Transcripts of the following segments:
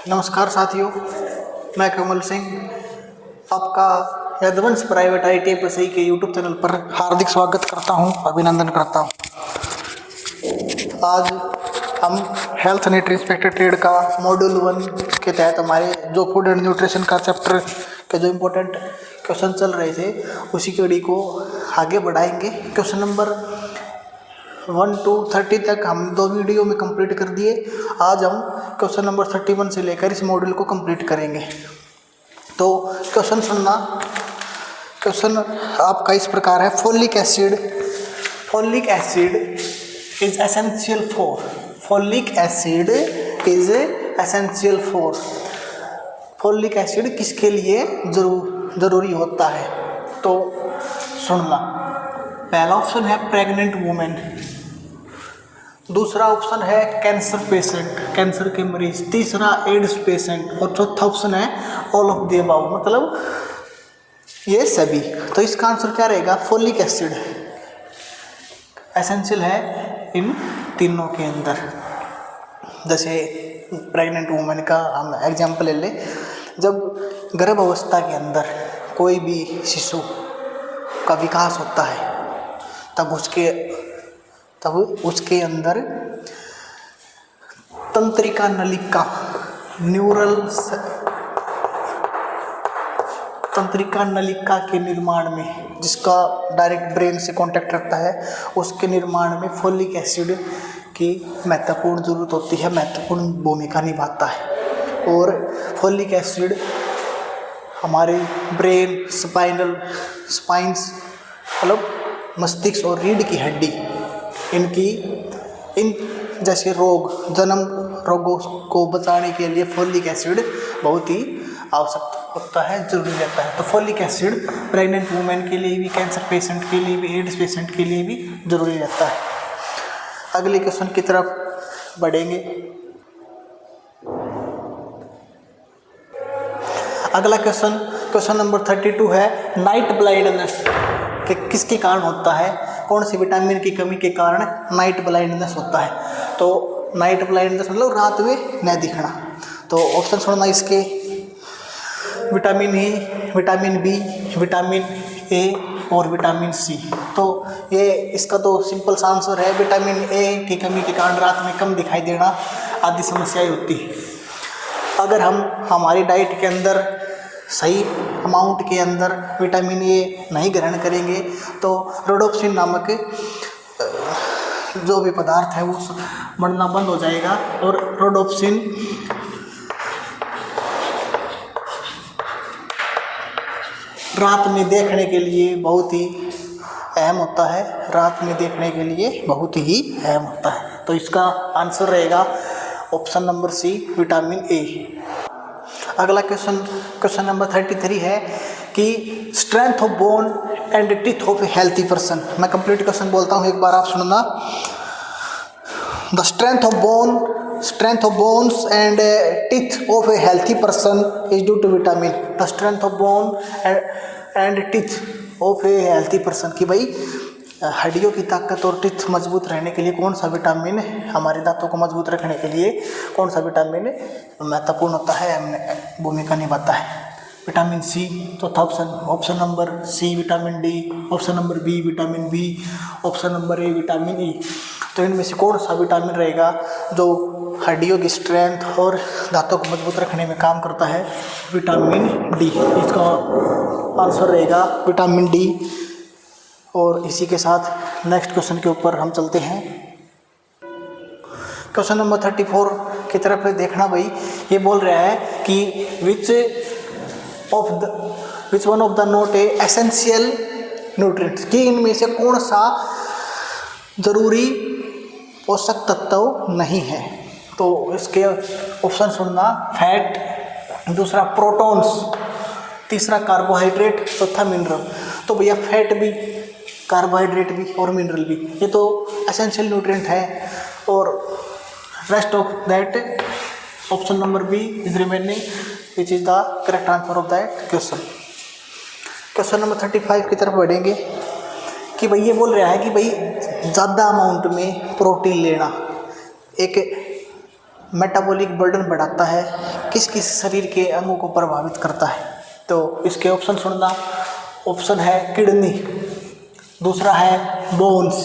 नमस्कार साथियों, मैं कमल सिंह आपका यदवंश प्राइवेट ITI पसई के यूट्यूब चैनल पर हार्दिक स्वागत करता हूं, अभिनंदन करता हूं। आज हम हेल्थ न्यूट्रिशन ट्रेड का मॉड्यूल 1 के तहत हमारे जो फूड एंड न्यूट्रिशन का चैप्टर के जो इम्पोर्टेंट क्वेश्चन चल रहे थे उसी कड़ी को आगे बढ़ाएंगे। क्वेश्चन नंबर 1 to 30 तक हम 2 वीडियो में कंप्लीट कर दिए। आज हम क्वेश्चन नंबर 31 से लेकर इस मॉड्यूल को कंप्लीट करेंगे। तो क्वेश्चन सुनना। क्वेश्चन आपका इस प्रकार है, folic acid is essential for. Folic acid is essential for. Folic acid किसके लिए जरूरी होता है? तो सुनना। पहला ऑप्शन है प्रेग्नेंट वुमेन, दूसरा ऑप्शन है कैंसर पेशेंट, कैंसर के मरीज, तीसरा एड्स पेशेंट और चौथा ऑप्शन है ऑल ऑफ द अबव, मतलब ये सभी। तो इसका आंसर क्या रहेगा? फोलिक एसिड एसेंशियल है इन तीनों के अंदर। जैसे प्रेग्नेंट वुमेन का हम एग्जाम्पल ले लें। जब गर्भ अवस्था के अंदर कोई भी शिशु का विकास होता है तब उसके अंदर तंत्रिका नलिका, तंत्रिका नलिका के निर्माण में, जिसका डायरेक्ट ब्रेन से कांटेक्ट रखता है, उसके निर्माण में फोलिक एसिड की महत्वपूर्ण जरूरत होती है, महत्वपूर्ण भूमिका निभाता है। और फोलिक एसिड हमारे ब्रेन, स्पाइंस मतलब मस्तिष्क और रीढ़ की हड्डी, इन जैसे जन्म रोगों को बचाने के लिए फोलिक एसिड बहुत ही आवश्यक होता है, जरूरी रहता है। तो फोलिक एसिड प्रेग्नेंट वुमेन के लिए भी, कैंसर पेशेंट के लिए भी, एड्स पेशेंट के लिए भी जरूरी रहता है। अगले क्वेश्चन की तरफ बढ़ेंगे। अगला क्वेश्चन नंबर 32 है, नाइट ब्लाइंडनेस कि किसके कारण होता है, कौन सी विटामिन की कमी के कारण नाइट ब्लाइंडनेस होता है। तो नाइट ब्लाइंडनेस मतलब रात में न दिखना। तो ऑप्शन सुनना इसके, vitamin E, vitamin B, vitamin A और विटामिन C। तो ये इसका तो सिंपल सा आंसर है, विटामिन A की कमी के कारण रात में कम दिखाई देना आदि समस्याएं होती है। अगर हम हमारी डाइट के अंदर सही अमाउंट के अंदर विटामिन A नहीं ग्रहण करेंगे तो रोडोप्सिन नामक जो भी पदार्थ है वो बढ़ना बंद हो जाएगा। और रोडोप्सिन रात में देखने के लिए बहुत ही अहम होता है, रात में देखने के लिए बहुत ही अहम होता है। तो इसका आंसर रहेगा option number C, vitamin A। अगला क्वेश्चन नंबर 33 है कि strength of bone and teeth of a healthy person. मैं कंप्लीट क्वेश्चन बोलता हूँ, एक बार आप सुनना। The strength of bones and teeth of a healthy person is due to vitamin. The strength of bone and teeth of a healthy person, कि भाई हड्डियों की ताकत और टीथ मजबूत रहने के लिए कौन सा विटामिन, हमारे दांतों को मजबूत रखने के लिए कौन सा विटामिन महत्वपूर्ण होता है, भूमिका निभाता है? विटामिन C, चौथा option number C vitamin D, option number B vitamin B, option number A vitamin E। तो इनमें से कौन सा विटामिन रहेगा जो हड्डियों की स्ट्रेंथ और दांतों को मजबूत रखने में काम करता है? Vitamin D। इसका आंसर रहेगा विटामिन D। और इसी के साथ नेक्स्ट क्वेश्चन के ऊपर हम चलते हैं। क्वेश्चन नंबर 34 की तरफ देखना भाई। ये बोल रहा है कि which one of the not a essential nutrients, कि इनमें से कौन सा जरूरी पोषक तत्व नहीं है? तो इसके ऑप्शन सुनना। फैट, दूसरा प्रोटॉन्स, तीसरा कार्बोहाइड्रेट, चौथा मिनरल। तो भैया फैट भी, कार्बोहाइड्रेट भी और मिनरल भी, ये तो एसेंशियल न्यूट्रिएंट है। और rest of that option number B is remaining, which is the correct answer of that question. Question number 35 की तरफ बढ़ेंगे कि भाई ये बोल रहा है कि भाई ज़्यादा अमाउंट में प्रोटीन लेना एक मेटाबॉलिक बर्डन बढ़ाता है, किस किस शरीर के अंगों को प्रभावित करता है। तो इसके ऑप्शन सुनना, ऑप्शन है किडनी, दूसरा है बोन्स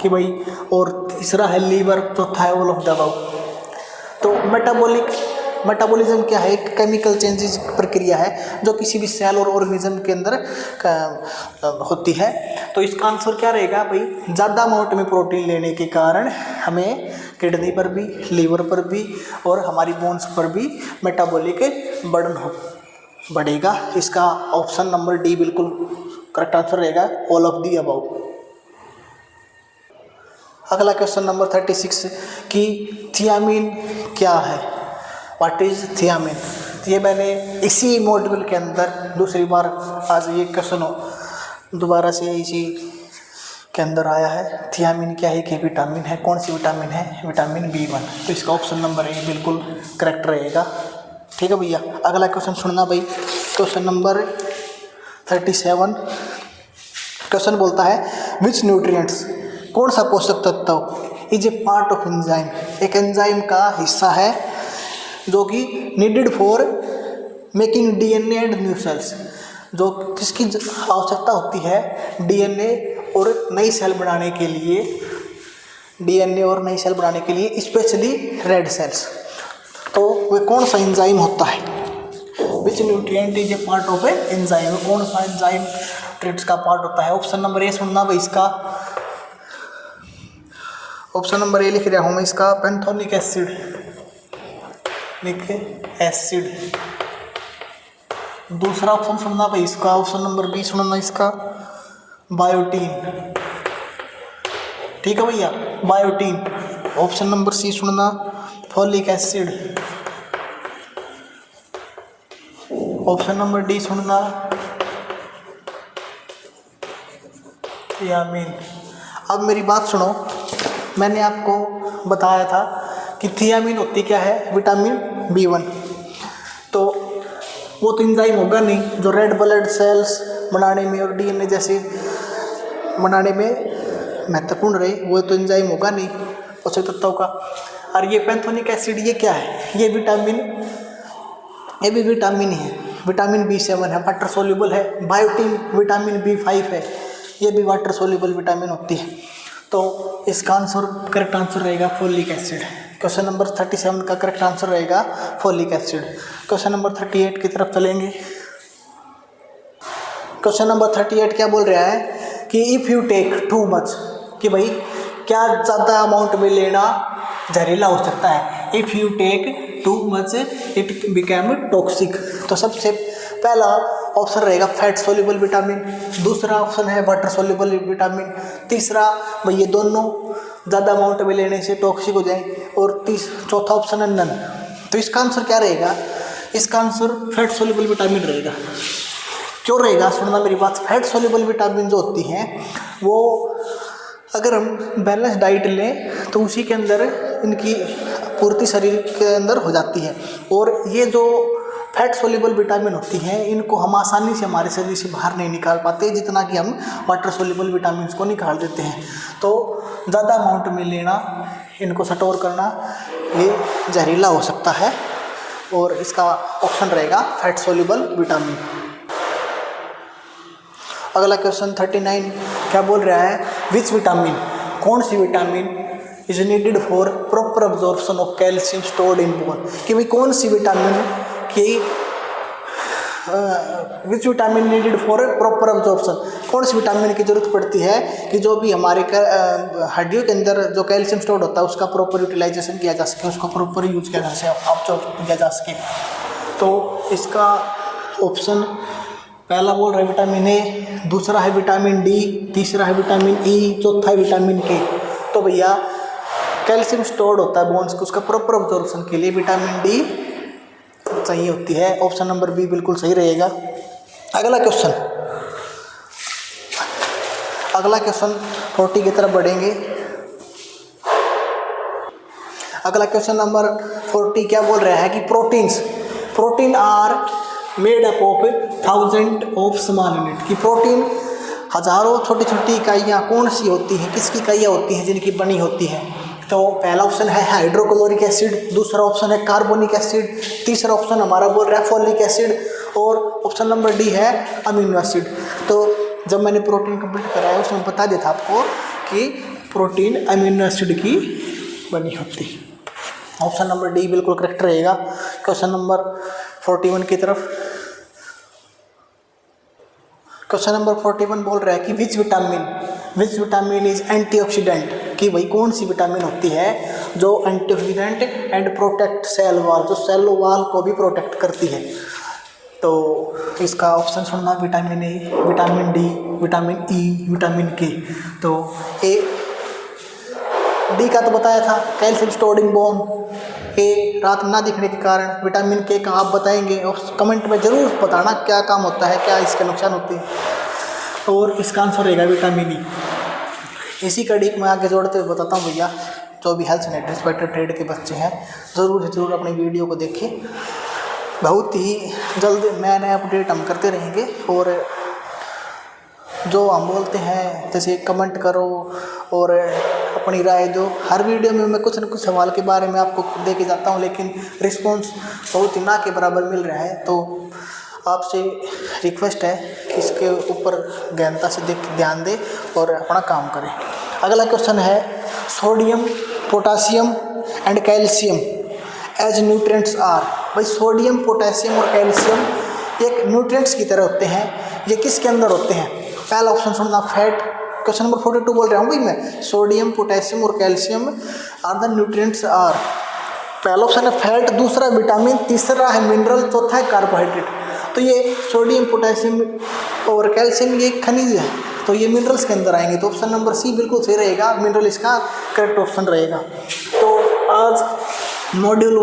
कि भाई, और तीसरा है लीवर, चौथा है ऑल ऑफ द अबव। तो मेटाबॉलिज्म क्या है? एक केमिकल चेंजेस प्रक्रिया है जो किसी भी सेल और ऑर्गेनिज्म के अंदर होती है। तो इसका आंसर क्या रहेगा भाई? ज़्यादा अमाउंट में प्रोटीन लेने के कारण हमें किडनी पर भी, लीवर पर भी और हमारी बोन्स पर भी मेटाबॉलिक बर्डन बढ़ेगा। इसका ऑप्शन नंबर डी बिल्कुल करेक्ट आंसर रहेगा, ऑल ऑफ दी अबव। अगला क्वेश्चन नंबर 36 कि थियामिन क्या है? What is thiamine? ये मैंने इसी मॉड्यूल के अंदर दूसरी बार आज ये क्वेश्चन दोबारा से इसी के अंदर आया है। थियामिन क्या है? कि विटामिन है। कौन सी विटामिन है? Vitamin B1। तो इसका ऑप्शन नंबर ए बिल्कुल करेक्ट रहेगा। ठीक है भैया। अगला क्वेश्चन सुनना भाई, क्वेश्चन नंबर 37। क्वेश्चन बोलता है विच न्यूट्रिएंट्स, कौन सा पोषक तत्व is a part of enzyme, एक एंजाइम का हिस्सा है जो कि needed for making DNA and new sales, जो किसकी आवश्यकता होती है? DNA और नई सेल बनाने के लिए, DNA और नई सेल बनाने के लिए, स्पेशली रेड सेल्स। तो वह कौन सा एंजाइम होता है? विच nutrient is a part of A enzyme, कौन सा एंजाइम ट्रेट्स का पार्ट होता है? ऑप्शन नंबर ए सुनना भाई। इसका ऑप्शन नंबर ए लिख रहा हूँ मैं, इसका पैंथोनिक एसिड। दूसरा ऑप्शन सुनना भाई, इसका ऑप्शन नंबर बी सुनना, इसका बायोटीन। ठीक है भैया, बायोटीन। ऑप्शन नंबर सी सुनना, folic acid. Option number D सुनना, थियामिन। अब मेरी बात सुनो, मैंने आपको बताया था कि थियामिन होती क्या है? Vitamin B1। तो वो तो एंजाइम होगा नहीं जो रेड ब्लड सेल्स बनाने में और DNA जैसे बनाने में महत्वपूर्ण रहे, वो तो एंजाइम होगा नहीं पोषक तत्वों का। और ये पैंथोनिक एसिड ये क्या है? ये भी विटामिन है, विटामिन B7 है, वाटर सोल्यूबल है। बायोटीन विटामिन B5 है, ये भी वाटर सोल्यूबल विटामिन होती है। तो इसका आंसर, करेक्ट आंसर रहेगा फोलिक एसिड। क्वेश्चन नंबर 37 का करेक्ट आंसर रहेगा फोलिक एसिड। क्वेश्चन नंबर 38 की तरफ चलेंगे। क्वेश्चन नंबर 38 क्या बोल रहा है कि if you take too much, कि भाई क्या ज़्यादा अमाउंट में लेना जहरीला हो सकता है? If you take too much it become toxic. तो सबसे पहला ऑप्शन रहेगा फैट सोल्यूबल विटामिन, दूसरा ऑप्शन है वाटर सोल्यूबल विटामिन, तीसरा भाई ये दोनों ज़्यादा अमाउंट में लेने से टॉक्सिक हो जाए, और चौथा ऑप्शन है नन। तो इसका आंसर क्या रहेगा? इसका आंसर फैट सोल्यूबल विटामिन रहेगा। क्यों रहेगा? सुनना मेरी बात। फैट सोल्यूबल विटामिन जो होती हैं वो अगर हम बैलेंस डाइट लें तो उसी के अंदर इनकी पूर्ति शरीर के अंदर हो जाती है। और ये जो फैट सोल्यूबल विटामिन होती हैं इनको हम आसानी से हमारे शरीर से बाहर नहीं निकाल पाते, जितना कि हम वाटर सोल्यूबल विटामिन को निकाल देते हैं। तो ज़्यादा अमाउंट में लेना, इनको स्टोर करना, ये जहरीला हो सकता है, और इसका ऑप्शन रहेगा फैट सोल्यूबल विटामिन। अगला क्वेश्चन 39 क्या बोल रहा है? विच विटामिन, कौन सी vitamin is needed for proper absorption of calcium stored in bone, कि भाई कौन सी विटामिन की which vitamin needed for proper absorption, कौन सी विटामिन की जरूरत पड़ती है कि जो भी हमारे हड्डियों के अंदर जो कैल्शियम स्टोर्ड होता है उसका प्रॉपर यूटिलाइजेशन किया जा सके, उसका प्रॉपर यूज किया जा सके, अब्जॉर्ब किया जा सके। तो इसका ऑप्शन पहला बोल रहा है विटामिन ए, दूसरा है विटामिन डी, तीसरा है विटामिन ई, चौथा है विटामिन के। तो भैया कैल्शियम स्टोर्ड होता है बोन्स को, उसका प्रॉपर अब्जॉर्प्शन के लिए विटामिन डी सही होती है। ऑप्शन नंबर बी बिल्कुल सही रहेगा। अगला क्वेश्चन 40 की तरफ बढ़ेंगे। अगला क्वेश्चन नंबर 40 क्या बोल रहा है कि protein are made up of 1000 of small unit, कि प्रोटीन हजारों छोटी छोटी इकाइयाँ कौन सी होती हैं, किसकी इकाइयाँ होती हैं जिनकी बनी होती है? तो पहला ऑप्शन है हाइड्रोक्लोरिक एसिड, दूसरा ऑप्शन है कार्बोनिक एसिड, तीसरा ऑप्शन हमारा बोल रहा है फोलिक एसिड, और ऑप्शन नंबर डी है अमीनो एसिड। तो जब मैंने प्रोटीन कंप्लीट कराया उसमें बता दिया था आपको कि प्रोटीन अमीनो एसिड की बनी होती है। ऑप्शन नंबर डी बिल्कुल करेक्ट रहेगा। क्वेश्चन नंबर 41 की तरफ। क्वेश्चन नंबर 41 बोल रहा है कि विच विटामिन इज एंटीऑक्सीडेंट, कि भाई कौन सी विटामिन होती है जो antioxidant and protect cell wall, जो सेल वॉल को भी प्रोटेक्ट करती है। तो इसका ऑप्शन सुनना, vitamin A, vitamin D, vitamin E, vitamin K. तो ए, डी का तो बताया था calcium stored in bone, A रात ना दिखने के कारण, विटामिन के का आप बताएंगे और कमेंट में ज़रूर बताना क्या काम होता है, क्या इसके नुकसान होते हैं। और इसका आंसर रहेगा विटामिन ई। इसी कड़ी को मैं आगे जोड़ते हुए बताता हूँ भैया, जो भी हेल्थ एंड रिस्पेक्टेड ट्रेड के बच्चे हैं ज़रूर से ज़रूर अपनी वीडियो को देखें। बहुत ही जल्द नए नए अपडेट हम करते रहेंगे, और जो हम बोलते हैं जैसे कमेंट करो और अपनी राय दो। हर वीडियो में मैं कुछ न कुछ सवाल के बारे में आपको दे के जाता हूँ, लेकिन रिस्पॉन्स बहुत ही ना के बराबर मिल रहा है। तो आपसे रिक्वेस्ट है कि इसके ऊपर गहनता से ध्यान दें और अपना काम करें। अगला क्वेश्चन है sodium, potassium and calcium as nutrients are. भाई सोडियम, पोटासियम और कैल्शियम एक न्यूट्रिएंट्स की तरह होते हैं, ये किसके अंदर होते हैं? पहला ऑप्शन सुनना फैट। क्वेश्चन नंबर 42 बोल रहा हूँ भाई मैं, सोडियम, पोटेशियम और calcium are the nutrients are. पहला ऑप्शन है फैट, दूसरा विटामिन, तीसरा है मिनरल, चौथा है कार्बोहाइड्रेट। तो ये सोडियम, पोटेशियम और कैल्शियम ये खनिज है, तो ये मिनरल्स के अंदर आएंगे। तो ऑप्शन नंबर सी बिल्कुल सही रहेगा, मिनरल इसका करेक्ट ऑप्शन रहेगा। तो आज मॉड्यूल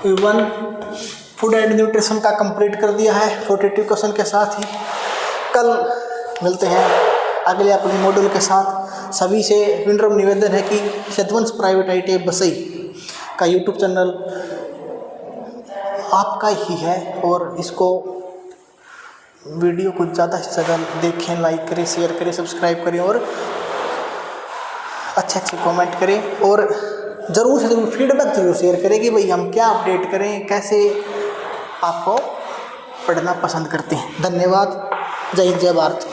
1 फूड एंड न्यूट्रिशन का कंप्लीट कर दिया है 42 क्वेश्चन के साथ ही। कल मिलते हैं अगले अपने मॉड्यूल के साथ। सभी से विनम्र निवेदन है कि यदुवंश प्राइवेट ITI बसई का यूट्यूब चैनल आपका ही है, और इसको वीडियो को ज़्यादा से ज़्यादा देखें, लाइक करें, शेयर करें, सब्सक्राइब करें और अच्छे कमेंट करें, और ज़रूर से ज़रूर फीडबैक ज़रूर शेयर करें कि भाई हम क्या अपडेट करें, कैसे आपको पढ़ना पसंद करते हैं। धन्यवाद। जय हिंद, जय भारत।